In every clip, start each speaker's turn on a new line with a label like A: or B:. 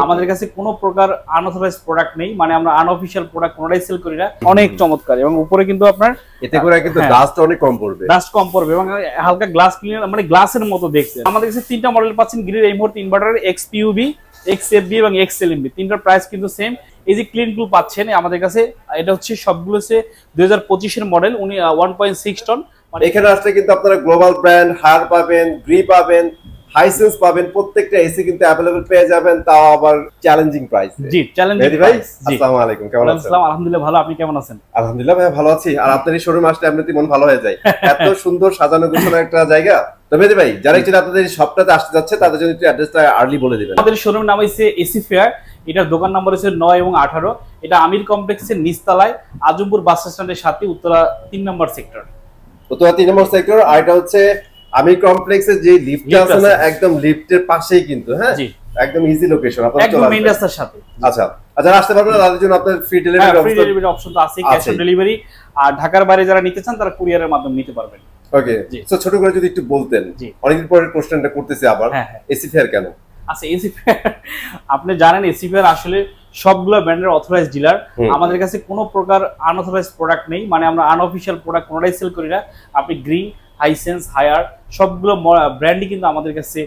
A: আমাদের কাছে কোনো প্রকার আনঅথরাইজড প্রোডাক্ট নেই, মানে আমরা আনঅফিশিয়াল প্রোডাক্ট কোনোটাই সেল করি না। অনেক চমৎকার, এবং উপরে কিন্তু আপনার
B: এতে করে কিন্তু ডাস্ট অনেক কম পড়বে,
A: ডাস্ট কম পড়বে এবং হালকা গ্লাস ক্লিনার, মানে গ্লাসের মতো দেখতে। আমাদের কাছে তিনটা মডেল পাচ্ছেন গ্রিলের এই মুহূর্তে ইনভার্টারের, XPUV, XFB এবং XLMB। তিনটার প্রাইস কিন্তু সেম। এই যে ক্লিন কুল পাচ্ছেন আমাদের কাছে, এটা হচ্ছে সবগুলো হচ্ছে 2025 এর মডেল, 1.6 টন।
B: এখানে আসলে কিন্তু আপনারা গ্লোবাল ব্র্যান্ড, হায়ার পাবেন, গ্রি পাবেন, হাইসেন্স পাবেন, প্রত্যেকটা এসি কিন্তু अवेलेबल পেয়ে যাবেন, তাও আবার চ্যালেঞ্জিং প্রাইসে।
A: জি, চ্যালেঞ্জিং প্রাইস।
B: আসসালামু আলাইকুম, কেমন আছেন?
A: আসসালাম, আলহামদুলিল্লাহ ভালো, আপনি কেমন আছেন?
B: আলহামদুলিল্লাহ ভাই ভালো আছি। আর আপনাদের শোরুমে আসলে এমনিতেই মন ভালো হয়ে যায়, এত সুন্দর সাজানো গোছানো একটা জায়গা। তো মেহেদী ভাই, যারা একটু আপনাদের শপটাতে আসতে যাচ্ছে তাদের জন্য একটু অ্যাড্রেসটা আর্লি বলে দিবেন।
A: আমাদের শোরুমের নাম হচ্ছে এসি ফেয়ার, এটার দোকান নম্বর হচ্ছে 9 এবং 18। এটা আমির কমপ্লেক্সের নিচতলায়, আজমপুর বাস স্ট্যান্ডের সাথে, উত্তরা 3 নম্বর সেক্টর।
B: উত্তরা 3 নম্বর সেক্টর। আর এটা হচ্ছে আমির কমপ্লেক্সের যে লিফটটা আছে না, একদম লিফটের পাশেই কিন্তু, হ্যাঁ জি, একদম ইজি লোকেশন, আপনারা
A: একদম মেইন রাস্তার সাথে।
B: আচ্ছা, যারা আসতে পারবেন না তাদের জন্য আপনাদের ফ্রি ডেলিভারি
A: অপশন তো আছে, ক্যাশ অন ডেলিভারি। আর ঢাকার বাইরে যারা নিতে চান তারা কুরিয়ারের মাধ্যমে নিতে পারবেন।
B: ওকে, সো ছোট করে যদি একটু বলতেন, অনেকদিন পরে কোশ্চেনটা করতেছি আবার, এসি ফেয়ার কেন?
A: আচ্ছা, এসি ফেয়ার আপনি জানেন এসি ফেয়ার আসলে সবগুলো ব্র্যান্ডের অথরাইজড ডিলার। আমাদের কাছে কোনো প্রকার আনঅথরাইজড প্রোডাক্ট নেই, মানে আমরা আনঅফিশিয়াল প্রোডাক্ট কোনোটাই সেল করি না। আপনি গ্রিন, হাইসেন্স, হায়ার সবগুলো ব্র্যান্ডই কিন্তু আমাদের কাছে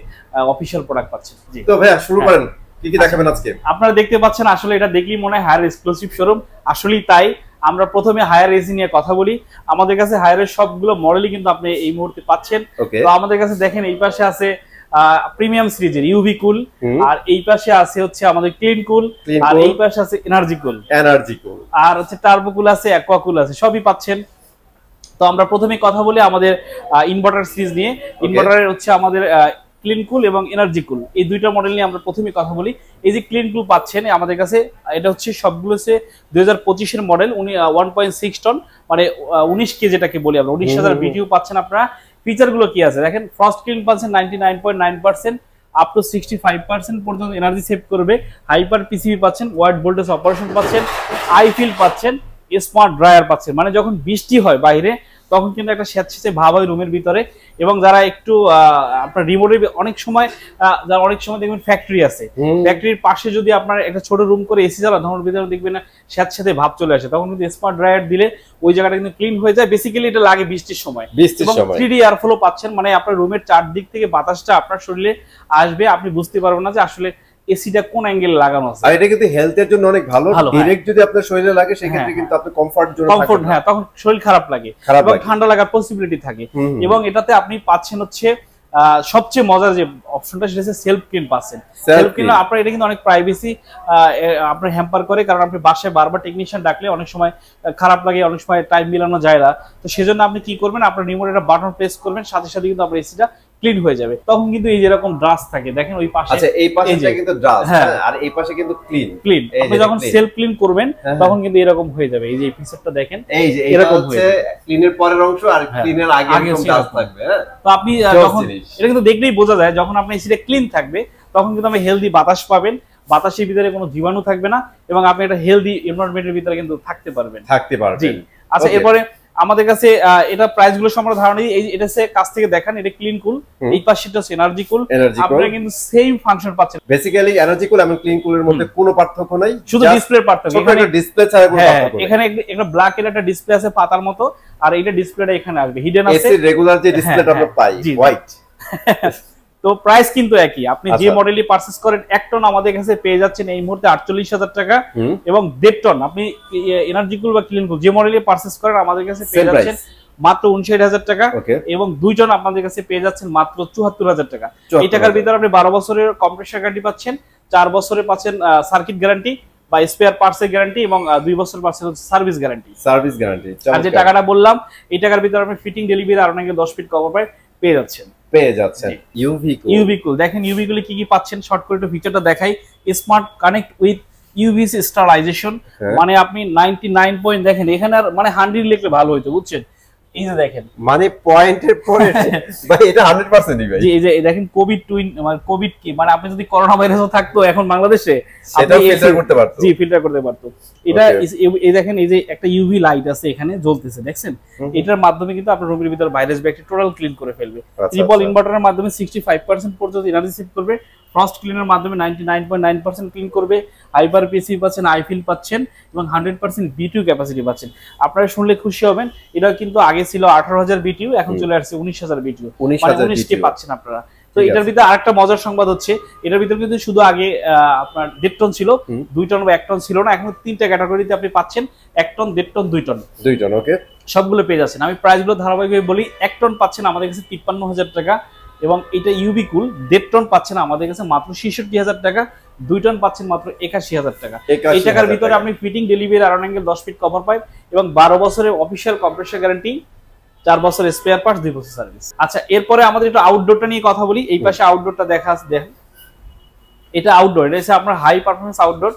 A: অফিশিয়াল প্রোডাক্ট পাচ্ছেন। জি,
B: তো ভাইয়া শুরু করেন, কি কি দেখাবেন আজকে?
A: আপনারা দেখতে পাচ্ছেন, আসলে এটা দেখলেই মনে হয় হায়ার এক্সক্লুসিভ শোরুম, আসলেই তাই। আমরা প্রথমে হায়ার এসি নিয়ে কথা বলি। আমাদের কাছে হায়ারের সবগুলো মডেলই কিন্তু আপনি এই মুহূর্তে পাচ্ছেন। তো আমাদের কাছে দেখেন, এই পাশে আছে প্রিমিয়াম সিরিজের ইউভি কুল, আর এই পাশে আছে হচ্ছে আমাদের ক্লিন কুল, আর এই পাশে আছে এনার্জি কুল, আর হচ্ছে টার্বো কুল আছে, অ্যাকোয়া কুল আছে, সবই পাচ্ছেন। তো আমরা প্রথমে কথা বলি আমাদের ইনভার্টার সিরিজ নিয়ে। ইনভার্টারের হচ্ছে আমাদের ক্লিন কুল এবং এনার্জি কুল, এই দুইটা মডেল নিয়ে আমরা প্রথমে কথা বলি। এই যে ক্লিন কুল পাচ্ছেন আমাদের কাছে, এটা হচ্ছে সবগুলো হচ্ছে 2025 এর মডেল, 1.6 টন, মানে 19 কেজি যেটাকে বলি আমরা, 19,000 BTU পাচ্ছেন আপনারা। ফিচার গুলো কি আছে দেখেন, ফার্স্ট ক্লিন পাচ্ছেন 99.9%, আপ টু 65% পর্যন্ত এনার্জি সেভ করবে। হাইপার পিসিবি পাচ্ছেন, ওয়াইড ভোল্টেজ অপারেশন পাচ্ছেন, আইফিল পাচ্ছেন, স্মার্ট ড্রায়ার পাচ্ছেন। মানে যখন বৃষ্টি হয় বাইরে তখন কিন্তু একটা স্যাঁতস্যাঁতে ভাব হয় রুমের ভিতরে। এবং যারা একটু আপনার রিমোটে অনেক সময় দেখবেন ফ্যাক্টরি আছে, ফ্যাক্টরির পাশে যদি আপনার একটা ছোট রুম করে এসি চালান, তখন ভিতরে দেখবেন না স্যাঁতস্যাঁতে ভাব চলে আসে, তখন কিন্তু স্মার্ট ড্রায়ার দিলে ওই জায়গাটা কিন্তু ক্লিন হয়ে যায়। বেসিক্যালি এটা লাগে বৃষ্টির সময়। এবং 3D এয়ার ফ্লো পাচ্ছেন, মানে আপনার রুমের চারদিক থেকে বাতাসটা আপনার শরীরে আসবে, আপনি বুঝতে পারবেন না যে আসলে এসিটা কোন অ্যাঙ্গেলে লাগানো আছে।
B: আর এটা কিন্তু হেলথের জন্য অনেক ভালো। ডাইরেক্ট যদি আপনার শরীরে লাগে সেক্ষেত্রে কিন্তু আপনি কমফর্ট জোনে থাকেন,
A: কমফর্ট, হ্যাঁ, তখন শরীর খারাপ লাগে এবং ঠান্ডা লাগার পসিবিলিটি থাকে। এবং এটাতে আপনি পাচ্ছেন হচ্ছে সবচেয়ে মজার যে অপশনটা, সেটা হচ্ছে সেলফ ক্লিন পাচ্ছেন। সেলফ ক্লিন আপনার এটা কিন্তু অনেক প্রাইভেসি আপনার হ্যাম্পার করে, কারণ আপনি বাসায় বারবার টেকনিশিয়ান ডাকলে অনেক সময় খারাপ লাগে, অনেক সময় টাইম মিলানো যায় না। তো সেজন্য আপনি কি করবেন, আপনার রিমোটে একটা বাটন প্রেস করবেন, সাথে সাথে কিন্তু আপনার এসিটা ক্লিন হয়ে যাবে। তখন কিন্তু এই যেরকম ড্রাস থাকে দেখেন ওই পাশে,
B: আচ্ছা এই পাশেটা কিন্তু ড্রাস, হ্যাঁ, আর এই পাশে কিন্তু ক্লিন।
A: আপনি যখন সেলফ ক্লিন করবেন তখন কিন্তু এরকম হয়ে যাবে। এই যে এই পিকচারটা দেখেন,
B: এই যে এটা হচ্ছে ক্লিনের পরের অংশ, আর ক্লিনের আগে এরকম ড্রাস থাকবে। হ্যাঁ,
A: তো আপনি যখন এটা কিন্তু দেখলেই বোঝা যায়, যখন আপনার এসিটা ক্লিন থাকবে তখন কিন্তু আপনি হেলদি বাতাস পাবেন, বাতাসের ভিতরে কোনো জীবাণু থাকবে না, এবং আপনি একটা হেলদি এনভায়রনমেন্টের ভিতরে কিন্তু থাকতে পারবেন। জি, আচ্ছা এরপরে আমাদের কাছে এটা প্রাইস গুলো সম্পর্কে ধারণা দিই। এটা হচ্ছে কাছ থেকে দেখেন, এটা ক্লিন কুল, এই পাশেটা হচ্ছে এনার্জি কুল। আপনারা কিন্তু সেম ফাংশন পাচ্ছেন।
B: বেসিক্যালি এনার্জি কুল এবং ক্লিন কুলের মধ্যে কোনো পার্থক্য নাই,
A: শুধু ডিসপ্লের পার্থক্য।
B: এখানে ডিসপ্লে ছাড়া কোনো পার্থক্য নেই।
A: এখানে একটা ব্ল্যাক এর একটা ডিসপ্লে আছে পাতার মতো, আর এইটা ডিসপ্লেটা এখানে আসবে, হিডেন আছে।
B: এসি রেগুলার যে ডিসপ্লেটা আমরা পাই হোয়াইট।
A: তো প্রাইস কিন্তু একই, আপনি যে মডেলই পারচেজ করেন 1 টন আমাদের কাছে পেয়ে যাচ্ছেন এই মুহূর্তে 48,000 টাকা, এবং 1.5 টন আপনি এনার্জি কুল বা ক্লিন কুল যে মডেলই পারচেজ করেন আমাদের কাছে পেয়ে যাচ্ছেন মাত্র 59,000 টাকা, এবং 2 টন আপনাদের কাছে পেয়ে যাচ্ছেন মাত্র 74,000 টাকা। এই টাকার ভিতরে আপনি 12 বছরের কম্প্রেসার গ্যারান্টি পাচ্ছেন, 4 বছরে পাচ্ছেন সার্কিট গ্যারান্টি বা স্পেয়ার পার্টস এর গ্যারান্টি, এবং 2 বছর পাচ্ছেন সার্ভিস গ্যারান্টি। আর যে টাকাটা বললাম এই টাকার ভিতরে আপনি ফিটিং ডেলিভারি আর অনেকে 10 ফিট কভার পেয়ে যাচ্ছেন। ইউভি কুল দেখেন, ইউভি কুলে কি কি পাচ্ছেন শর্ট করে একটু ফিচারটা দেখাই। স্মার্ট কানেক্ট উইথ ইউভিসি স্টারাইজেশন, মানে আপনি 99 পয়েন্ট দেখেন এখানে, আর মানে 100 লিখলে ভালো হইতো, বুঝছেন। এই যে দেখেন,
B: মানে পয়েন্টের পরে ভাই এটা 100% ভাই।
A: জি, এই যে দেখেন কোভিড টুইন, মানে কোভিড কি, মানে আপনি যদি করোনা ভাইরাসও থাকতো এখন বাংলাদেশে,
B: সেটা ফিল্টার করতে পারতো।
A: জি, ফিল্টার করতে পারতো। এটা এই দেখেন, এই যে একটা ইউভি লাইট আছে এখানে জ্বলতেছে, দেখছেন। এটার মাধ্যমে কিন্তু আপনার রুমের ভিতর ভাইরাস ব্যাকটেরিয়া টোটাল ক্লিন করে ফেলবে। ট্রিপল ইনভার্টারের মাধ্যমে 65% পর্যন্ত এনার্জি সেভ করবে। ফ্রস্ট ক্লিনের মাধ্যমে 99.9% ক্লিন করবে, হাইপার পিসি পাচ্ছেন, আইফিল পাচ্ছেন এবং 100% বিটিউ ক্যাপাসিটি পাচ্ছেন। আপনারা শুনলে খুশি হবেন, এটা কিন্তু আগে ছিল 18,000 বিটিউ, এখন চলে আসছে 19,000 বিটিউ, মানে 19টি পাচ্ছেন আপনারা। তো এটার ভিতরে আরেকটা মজার সংবাদ হচ্ছে, এটার ভিতরে কিন্তু শুধু আগে আপনার 1.5 টন ছিল, 2 টন বা 1 টন ছিল না, এখন 3টা ক্যাটাগরিতে আপনি পাচ্ছেন 1 টন, 1.5 টন, 2 টন,
B: 2 টন। ওকে,
A: সবগুলো পেয়ে যাচ্ছেন। আমি প্রাইসগুলো ধারাবাহিকভাবে বলি। 1 টন পাচ্ছেন আমাদের কাছে 53,000 টাকা, এবং এটা ইউবি কুল 1.5 টন পাচ্ছেন আমাদের কাছে মাত্র 66,000 টাকা, 2 টন পাচ্ছেন মাত্র 81,000 টাকা। এই টাকার ভিতরে আপনি fitting, delivery, iron angle, 10 fit cover pipe এবং 12 বছরের অফিসিয়াল কম্প্রেসার গ্যারান্টি, 4 বছরের স্পেয়ার পার্টস, 2 বছর সার্ভিস। আচ্ছা, এরপরে আমাদের একটু আউটডোরটা নিয়ে কথা বলি। এই পাশে আউটডোরটা দেখেন, এটা আউটডোর, এটা হচ্ছে আপনার হাই পারফরম্যান্স আউটডোর।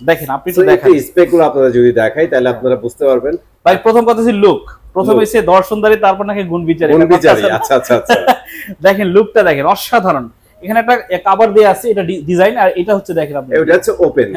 A: দেখেন, আপনি একটু দেখেন
B: স্পেকগুলো আপনারা যদি দেখাই তাহলে আপনারা বুঝতে পারবেন।
A: ভাই, প্রথম কথা হচ্ছে লুক, প্রথমে এসে দর্শনদারি, তারপর নাকি গুণ বিচারি।
B: আচ্ছা আচ্ছা আচ্ছা,
A: দেখেন লুকটা দেখেন, অসাধারণ। এখানে একটা কভার দেয়া আছে, এটা ডিজাইন, আর এটা হচ্ছে দেখেন আপনি,
B: এটা হচ্ছে ওপেন,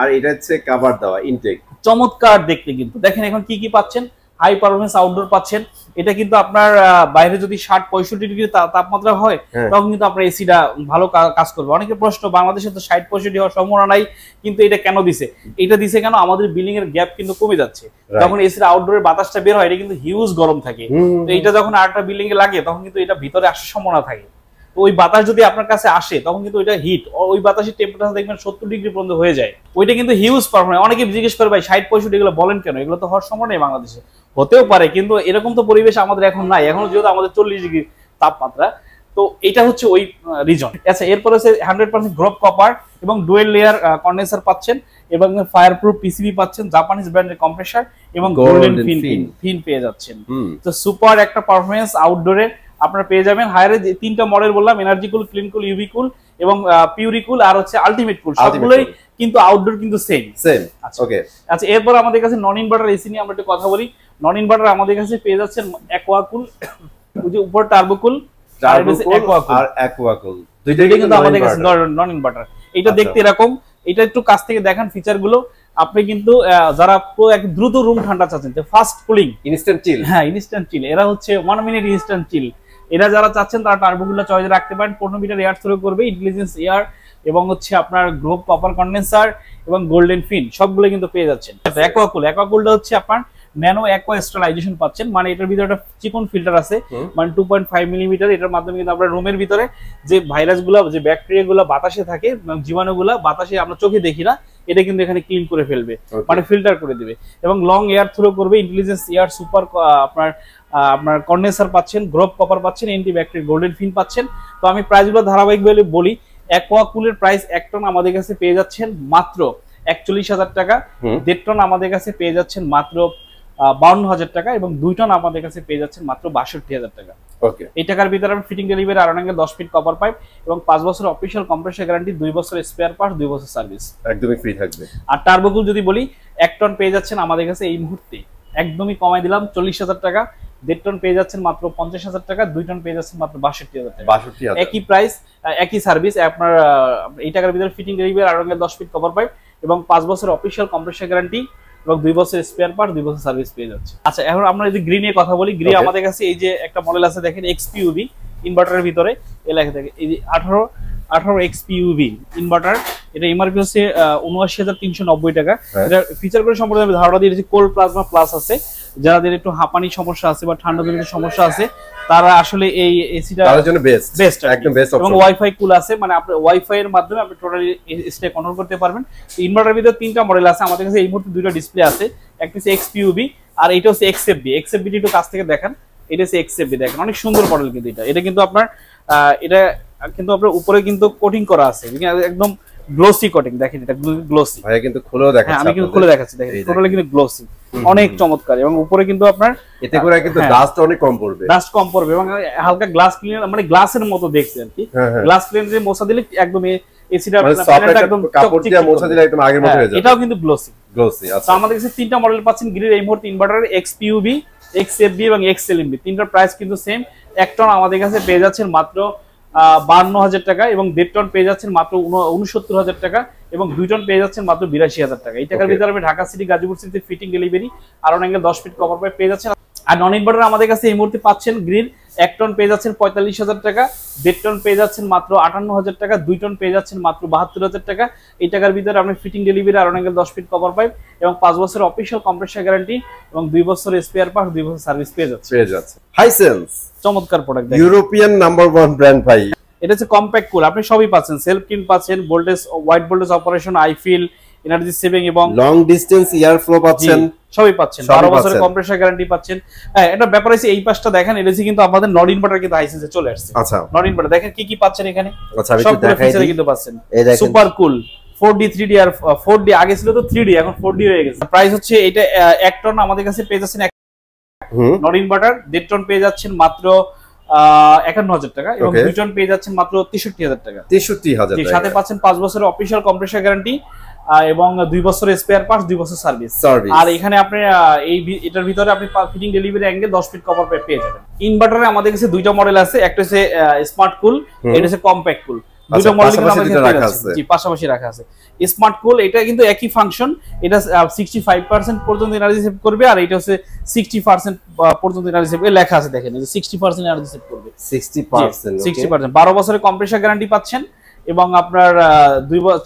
B: আর এটা হচ্ছে কভার দেওয়া ইনটেক।
A: চমৎকার দেখতে কিন্তু। দেখেন এখন কি কি পাচ্ছেন, হাই পারফরম্যান্স আউটডোর পাচ্ছেন। এটা কিন্তু আপনার বাইরে যদি 60-65 ডিগ্রি তাপমাত্রা হয়, তখন কিন্তু আপনার এসিটা ভালো কাজ করবে। অনেকের প্রশ্ন, বাংলাদেশে তো 60-65 হওয়ার সম্ভাবনা নাই, কিন্তু এটা কেন দিছে? এটা দিছে কেন, আমাদের বিল্ডিং এর গ্যাপ কিন্তু কমে যাচ্ছে। যখন এসির আউটডোরের বাতাসটা বের হয়, এটা কিন্তু হিউজ গরম থাকে। তো এটা যখন আরেকটা বিল্ডিং এ লাগে, তখন কিন্তু এটা ভিতরে আসার সম্ভাবনা থাকে। তো ওই বাতাস যদি আপনার কাছে আসে, তখন কিন্তু ওইটা হিট, ওই বাতাসের টেম্পারেচার দেখবেন 70 ডিগ্রি পর্যন্ত হয়ে যায়। ওইটা কিন্তু হিউজ পারফরম্যান্স। অনেকে জিজ্ঞেস করে, ভাই 60-65 এগুলো বলেন কেন? এগুলো তো হওয়ার সম্ভাবনা নেই বাংলাদেশে। হতেও পারে, কিন্তু এরকম তো পরিবেশ আমাদের এখন নাই। এখন যেহেতু আমাদের 40 ডিগ্রি তাপমাত্রা, তো এটা হচ্ছে ওই রিজন। আচ্ছা, এরপরে হচ্ছে 100% গ্রোপ কপার এবং ডুয়েল লেয়ার কন্ডেন্সার পাচ্ছেন, এবং ফায়ার প্রুফ পিসিবি পাচ্ছেন, জাপানিজ ব্র্যান্ডের কম্প্রেসার এবং গোল্ডেন ফিন পেয়ে যাচ্ছেন। তো সুপার একটা পারফরম্যান্স আউটডোরে আপনারা পেয়ে যাবেন। হায়ারে যে 3টা মডেল বললাম, energy cool, clean cool, UV cool এবং পিউরি কুল, আর হচ্ছে আলটিমেট কুল, সবগুলোই কিন্তু আউটডোর কিন্তু সেম।
B: ওকে,
A: আচ্ছা, এরপর আমাদের কাছে নন ইনভার্টার এসি নিয়ে আমরা একটু কথা বলি। নন ইনভার্টার আমাদের কাছে পেয়ে যাচ্ছেন অ্যাকোয়া কুল, ওই যে উপর টার্বো কুল, আর
B: অ্যাকোয়া কুল,
A: দুইটাই কিন্তু আমাদের কাছে নন ইনভার্টার। এটা দেখতে এরকম। এটা একটু কাছ থেকে দেখান ফিচার গুলো। আপনি কিন্তু যারা এক দ্রুত রুম ঠান্ডা চাচ্ছেন, ফাস্ট কুলিং,
B: ইনস্ট্যান্ট চিল,
A: হ্যাঁ ইনস্ট্যান্ট চিল, এরা হচ্ছে 1 মিনিট ইনস্ট্যান্ট চিল, এরা যারা চাচ্ছেন তারা টার্বোগুলো চয়েসে রাখতে পারেন। 15 মিটার এয়ার থ্রো করবে, ইন্টেলিজেন্স এয়ার এবং হচ্ছে আপনার গ্রোপ কপার কন্ডেন্সার এবং গোল্ডেন ফিন, সবগুলো কিন্তু পেয়ে যাচ্ছেন। অ্যাকোয়াকুলটা হচ্ছে আপনার ন্যানো অ্যাকোয়া স্টেলাইজেশন পাচ্ছেন, মানে এটার ভিতরে একটা চিকন ফিল্টার আছে, মানে 2.5 মিলিমিটার। এটার মাধ্যমে কিন্তু আপনার রুমের ভিতরে যে ভাইরাসগুলো, যে ব্যাকটেরিয়াগুলো বাতাসে থাকে, জীবাণুগুলো বাতাসে আমরা চোখে দেখি না, এটা কিন্তু এখানে ক্লিন করে ফেলবে, মানে ফিল্টার করে দিবে। এবং লং এয়ার থ্রো করবে, ইন্টেলিজেন্স এয়ার সুপার আপনার কন্ডেন্সার পাচ্ছেন, গ্রোপ কপার পাচ্ছেন, অ্যান্টিব্যাকটেরিয়াল গোল্ডেন ফিন পাচ্ছেন। তো আমি প্রাইসগুলো ধারাবাহিকভাবে বলি। অ্যাকোয়া কুলের প্রাইস 1 টন আমাদের কাছে পেয়ে যাচ্ছেন মাত্র 41,000 টাকা, 1.5 টন আমাদের কাছে পেয়ে যাচ্ছেন মাত্র 52,000 টাকা, এবং 2 টন আমাদের কাছে পেয়ে যাচ্ছেন মাত্র 62,000 টাকা।
B: ওকে,
A: এই টাকার ভিতরে আমি fitting, delivery, iron angle, 10 fit copper pipe এবং 5 বছরের অফিশিয়াল কম্প্রেসার গ্যারান্টি, 2 বছরের স্পেয়ার পার্টস, 2 বছর সার্ভিস
B: একদমই ফ্রি থাকবে।
A: আর টার্বোকুল যদি বলি, 1 টন পেয়ে যাচ্ছেন আমাদের কাছে এই মুহূর্তে একদমই কমাই দিলাম 40,000 টাকা, 1.5 টন পেয়ে যাচ্ছেন মাত্র 50,000 টাকা, 2 টন পেয়ে যাচ্ছেন মাত্র 62,000 টাকা। একই প্রাইস, একই সার্ভিস। আপনার এই টাকার ভিতরে fitting, delivery, iron angle, 10 fit copper pipe এবং 5 বছরের অফিশিয়াল কম্প্রেসার গ্যারান্টি এবং 2 বছরের স্পেয়ার পার্ট, 2 বছর সার্ভিস পেয়ে যাচ্ছে। আচ্ছা, এখন আমরা যদি গ্রি নিয়ে কথা বলি, গ্রি আমাদের কাছে এই যে একটা মডেল আছে দেখেন, এক্সপিইউভি ইনভার্টারের ভিতরে এই লেখা থাকে, এই যে 18 এক্সপিইউভি ইনভার্টার। এটা এমআরপি হচ্ছে 79,390 টাকা। এটা ফিচার করে সম্পর্কে আমি ধারণা দিয়েছি। কোল্ড প্লাজমা প্লাস আছে, যাদের একটু হাঁপানির সমস্যা আছে বা ঠান্ডা জনিত সমস্যা আছে, তারা আসলে এই এসিটা তাদের জন্য বেস্ট, একদম বেস্ট অপশন। এবং ওয়াইফাই কুল আছে, মানে আপনি ওয়াইফাই এর মাধ্যমে আপনি টোটালি এসিটা কন্ট্রোল করতে পারবেন। ইনভার্টারের ভিতরে 3টা মডেল আছে আমাদের কাছে এই মুহূর্তে, 2টা ডিসপ্লে আছে, একটা হচ্ছে এক্সপিইউভি আর এটা হচ্ছে এক্সএফবি। এক্সএফবিটি একটু কাছ থেকে দেখান, এটা হচ্ছে এক্সএফবি, দেখেন অনেক সুন্দর মডেল কিন্তু এটা কিন্তু আপনার এটা কিন্তু আপনার উপরে কিন্তু কোটিং করা আছে, একদম গ্লোসি কোটিং। দেখেন এটা গ্লোসি, ভাই কিন্তু খুলেও দেখাচ্ছি, আমি কিন্তু খুলে দেখাচ্ছি, দেখেন টোটালি কিন্তু গ্লোসি, অনেক চমৎকার। এবং উপরে কিন্তু আপনার এতে করে কিন্তু ডাস্ট অনেক কম পড়বে, এবং হালকা গ্লাস ক্লিনার, মানে গ্লাসের মতো দেখছে আর কি। গ্লাস ক্লিনারে মোছা দিলে একদম এসিটা একদম কাপড় দিয়ে মোছা দিলে একদম আগের মতো হয়ে যাবে। এটাও কিন্তু গ্লোসি। আচ্ছা, আমাদের কাছে 3টা মডেল পাচ্ছেন গ্রির এই মুহূর্তে ইনভার্টারের, এক্সপিইউভি, এক্সএফবি এবং এক্সএলএমবি। 3টার প্রাইস কিন্তু সেম। 1 টন আমাদের কাছে পেয়ে যাচ্ছেন মাত্র 52,000 টাকা, এবং 1.5 টন পেয়ে যাচ্ছেন মাত্র 69,000 টাকা, এবং 2 টন পেয়ে যাচ্ছেন মাত্র 82,000 টাকা। এই টাকার ভিতরে আমি ঢাকা সিটি, গাজীপুর সিটিতে fitting, delivery, iron angle, 10 fit cover pipe পেয়ে যাচ্ছেন। আর নন ইনভার্টার আমাদের কাছে এই মুহূর্তে পাচ্ছেন গ্রিন 1 টন পেয়ে যাচ্ছেন 45,000 টাকা, 1.5 টন পেয়ে যাচ্ছেন মাত্র 58,000 টাকা, 2 টন পেয়ে যাচ্ছেন মাত্র 72,000 টাকা। এই টাকার ভিতরে আপনি fitting delivery, iron angle 10 fit cover pipe এবং 5 বছরের অফিশিয়াল কম্প্রেসার গ্যারান্টি এবং 2 বছরের স্পেয়ার পার্টস, 2 বছর সার্ভিস পেয়ে যাচ্ছে।
B: হাইসেন্স
A: চমৎকার প্রোডাক্ট,
B: ইউরোপিয়ান নাম্বার 1 ব্র্যান্ড ভাই।
A: এটা হচ্ছে কম্প্যাক্ট কুল, আপনি সবই পাচ্ছেন, সেলফ ক্লিন পাচ্ছেন, voltage wide voltage operation, I feel, energy saving এবং
B: লং ডিসটেন্স এয়ার ফ্লো পাচ্ছেন,
A: সবই পাচ্ছেন, 12 বছরের কম্প্রেসার গ্যারান্টি পাচ্ছেন। হ্যাঁ, এটা ব্যাপার আছে এই পাশটা দেখেন, এটা কিন্তু আমাদের নন ইনভার্টার কিন্তু হাইসেন্সে চলে আসছে।
B: আচ্ছা,
A: নন ইনভার্টার দেখেন কি কি পাচ্ছেন এখানে,
B: আচ্ছা আমি একটু দেখাই দিই।
A: কিন্তু পাচ্ছেন সুপার কুল 4D 3D আর 4D, আগে ছিল তো 3D, এখন 4D হয়ে গেছে। প্রাইস হচ্ছে এটা 1 টন আমাদের কাছে পেয়ে যাচ্ছেন নন ইনভার্টার, 1.5 টন পেয়ে যাচ্ছেন মাত্র 51,000 টাকা এবং 2 টন পেয়ে যাচ্ছেন মাত্র 63,000 টাকা।
B: 63,000 টাকা।
A: সাথে পাচ্ছেন 5 বছরের অফিশিয়াল কম্প্রেসার গ্যারান্টি এবং 2 বছরের স্পেয়ার পার্টস, 2 বছর সার্ভিস। আর এখানে আপনি এটার ভিতরে আপনি fitting delivery angle 10 fit cover pipe পেয়ে যাবেন। ইনভার্টারে আমাদের কাছে দুইটা মডেল আছে, একটা হচ্ছে স্মার্ট কুল, এটা হচ্ছে কম্প্যাক্ট কুল। দুটো মডেল কিন্তু আমাদের কাছে রাখা আছে, জি পাশাপাশি রাখা আছে। স্মার্ট কুল এটা কিন্তু একই ফাংশন, এটা 65% পর্যন্ত এনার্জি সেভ করবে আর এটা হচ্ছে 60% পর্যন্ত এনার্জি সেভ লেখা আছে, দেখেন এই যে 60% এনার্জি সেভ করবে। 60%, 12 বছরের কম্প্রেসার গ্যারান্টি পাচ্ছেন এবং আপনার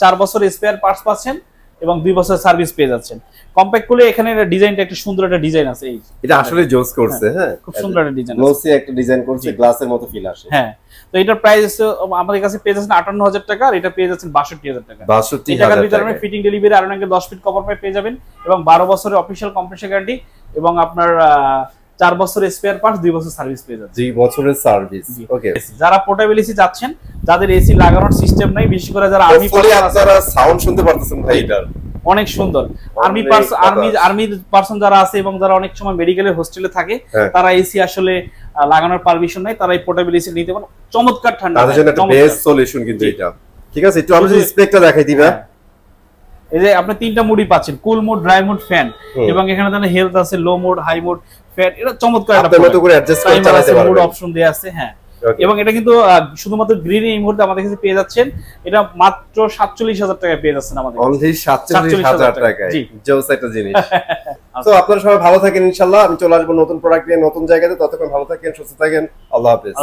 A: 4 বছরের স্পেয়ার পার্টস পাচ্ছেন এবং 2 বছরের সার্ভিস পেয়ে যাচ্ছেন। কম্প্যাক্ট কুলে এখানে ডিজাইনটা একটা সুন্দর একটা ডিজাইন আছে, এই
B: এটা আসলে জোস করছে। হ্যাঁ,
A: খুব সুন্দর একটা ডিজাইন,
B: গ্লোসি একটা ডিজাইন করছে, গ্লাসের মতো ফিল আসে।
A: হ্যাঁ, তো এটার প্রাইস আমাদের কাছে পেয়ে যাচ্ছেন 58,000 টাকা আর এটা পেয়ে যাচ্ছেন 62,000 টাকা।
B: 62,000
A: টাকার ভিতরে আপনি fitting delivery, iron angle 10 fit cover pipe পেয়ে যাবেন এবং 12 বছরের অফিশিয়াল কম্প্রেসার গ্যারান্টি এবং আপনার 4 বছরের স্পেয়ার পার্টস, 2 বছর সার্ভিস পেয়ে যাচ্ছে।
B: 2 বছরের সার্ভিস। ওকে,
A: যারা পোর্টেবল এসি যাচ্ছেন, যাদের এসি লাগানোর সিস্টেম নাই, বিশেষ করে যারা আর্মি
B: আপনারা সাউন্ড শুনতে পারতেছেন ভাই, এটা
A: অনেক সুন্দর। আর্মি পারসন যারা আছে এবং যারা অনেক সময় মেডিকেলের হোস্টেলে থাকে, তারা এসি আসলে লাগানোর পারমিশন নাই, তারা এই পোর্টেবল এসি নিতে পারেন। চমৎকার ঠান্ডা,
B: তাদের জন্য একটা বেস্ট সলিউশন কিন্তু এটা। ঠিক আছে, একটু আমরা স্পেকটা দেখাই দিবা।
A: এই যে আপনি 3টা মুডই পাচ্ছেন, কুল মোড, ড্রাই মোড, ফ্যান এবং এখানে দেখেন হেলথ আছে, লো মোড, হাই মোড, ফ্যান। এটা চমৎকার একটা
B: মতো করে অ্যাডজাস্ট করে চালাতে পারবেন,
A: মোড অপশন দেয়া আছে। হ্যাঁ, এবং এটা কিন্তু শুধুমাত্র গ্রিন এই মুহূর্তে আমাদের কাছে পেয়ে যাচ্ছেন, এটা মাত্র 47,000 টাকায় পেয়ে যাচ্ছেন আমাদের
B: অনলি 47,000 টাকায়। জোস একটা জিনিস। তো আপনারা সবাই ভালো থাকেন ইনশাআল্লাহ। আমি চলে আসবো নতুন প্রোডাক্ট নিয়ে নতুন জায়গাতে। ততক্ষণ ভালো থাকেন, সুস্থ থাকেন। আল্লাহ হাফেজ।